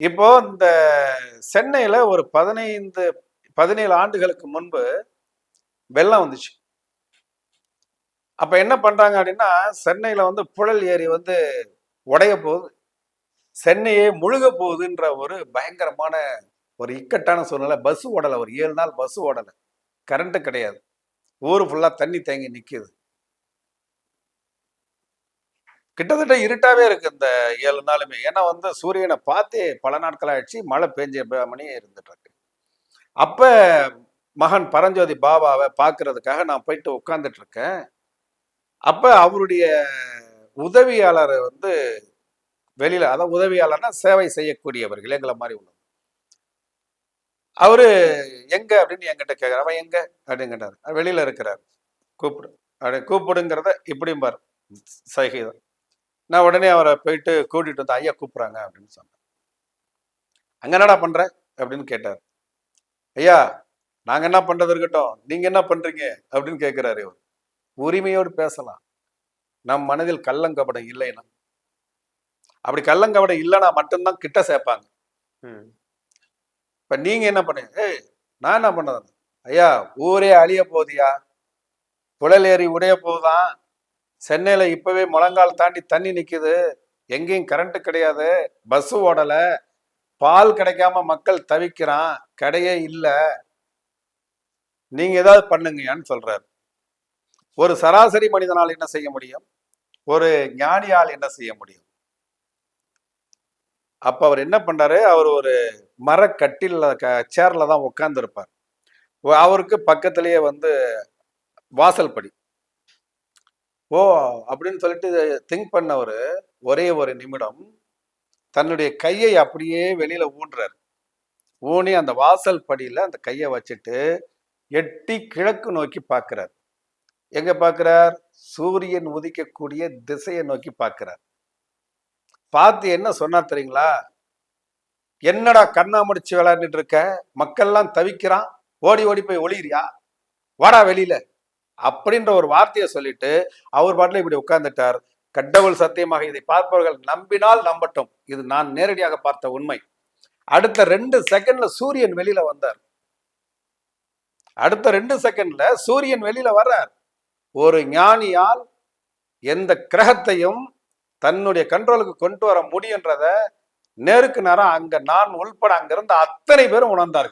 இப்போ இந்த சென்னையில ஒரு 17 ஆண்டுகளுக்கு முன்பு வெள்ளம் வந்துச்சு. அப்ப என்ன பண்றாங்க அப்படின்னா, சென்னையில வந்து புழல் ஏரி வந்து உடைய போகுது. சென்னையே முழுக போகுதுன்ற ஒரு பயங்கரமான ஒரு இக்கட்டான சூழ்நிலை. பஸ் ஓடல. ஒரு 7 நாள் பஸ் ஓடல. கரண்ட் கிடையாது. ஊரு ஃபுல்லா தண்ணி தேங்கி நிக்குது. கிட்டத்தட்ட இருட்டாவே இருக்கு இந்த 7 நாளுமே. ஏன்னா வந்து சூரியனை பார்த்தே பல நாட்கள் ஆயிடுச்சு. மழை பெஞ்ச மணியே இருந்துட்டு இருக்கு. அப்ப மகன் பரஞ்சோதி பாபாவை பார்க்கறதுக்காக நான் போயிட்டு உட்கார்ந்துட்டு இருக்கேன். அப்ப அவருடைய உதவியாளர் வந்து வெளியில, அதான் உதவியாளர்னா சேவை செய்யக்கூடியவர்கள் எங்களை மாதிரி உள்ளது. அவரு எங்க அப்படின்னு என்கிட்ட கேட்கிறார். அவன் எங்க அப்படின்னு கேட்டாரு. வெளியில இருக்கிறார். கூப்பிடு அப்படி கூப்பிடுங்கிறத இப்படியும் பாரு சைகை தான். நான் உடனே அவரை போயிட்டு கூட்டிட்டு வந்து ஐயா கூப்பிடுறாங்க அப்படின்னு சொன்னேன். அங்க என்னடா பண்ற அப்படின்னு கேட்டார். ஐயா நாங்க என்ன பண்றது இருக்கட்டும், நீங்க என்ன பண்றீங்க அப்படின்னு கேட்கிறாரு. இவர் உரிமையோடு பேசலாம். நம் மனதில் கள்ளங்கபடம் இல்லைன்னா, அப்படி கள்ளங்கபடம் இல்லைன்னா மட்டும்தான் கிட்ட சேர்ப்பாங்க. இப்ப நீங்க என்ன பண்ணீங்க? ஏய் நான் என்ன பண்ணது? ஐயா ஊரே அழிய போதியா, புழல் ஏரி உடைய போகுதான், சென்னையில இப்பவே முழங்கால் தாண்டி தண்ணி நிக்குது, எங்கேயும் கரண்ட் கிடையாது, பஸ் ஓடல, பால் கிடைக்காம மக்கள் தவிக்கிறான், கடையே இல்ல, நீங்க ஏதாவது பண்ணுங்கயான்னு சொல்றாரு. ஒரு சராசரி மனிதனால் என்ன செய்ய முடியும்? ஒரு ஞானியால் என்ன செய்ய முடியும்? அப்ப அவர் என்ன பண்றாரு? அவர் ஒரு மரக்கட்டில் சேர்ல தான் உட்கார்ந்து இருப்பார். அவருக்கு பக்கத்திலேயே வந்து வாசல் படி. ஓ அப்படின்னு சொல்லிட்டு திங்க் பண்ணவரு ஒரே ஒரு நிமிடம் தன்னுடைய கையை அப்படியே வெளியில ஊன்றார். ஊனி அந்த வாசல் படியில அந்த கையை வச்சுட்டு எட்டி கிழக்கு நோக்கி பார்க்கிறார். எங்க பார்க்கிறார்? சூரியன் உதிக்கக்கூடிய திசையை நோக்கி பார்க்கிறார். பார்த்து என்ன சொன்னார் தெரியுங்களா? என்னடா கண்ணா முடிச்சு விளையாண்டுட்டு இருக்க, மக்கள்லாம் தவிக்கிறான், ஓடி ஓடி போய் ஒளிரியா, வாடா வெளியில அப்படின்ற ஒரு வார்த்தையை சொல்லிட்டு அவர் பாட்டில் இப்படி உட்கார்ந்துட்டார். கடவுள் சத்தியமாக இதை பார்ப்பவர்கள் நம்பினால் நம்பட்டும், இது நான் நேரடியாக பார்த்த உண்மை. அடுத்த 2 செகண்ட்ல சூரியன் வெளியில வந்தார். அடுத்த 2 செகண்ட்ல சூரியன் வெளியில வர்றார். ஒரு ஞானியால் எந்த கிரகத்தையும் தன்னுடைய கண்ட்ரோலுக்கு கொண்டு வர முடியுன்றத நேருக்கு நேரம் அங்க நான் உள்பட அங்கிருந்த அத்தனை பேரும் உணர்ந்தார்கள்.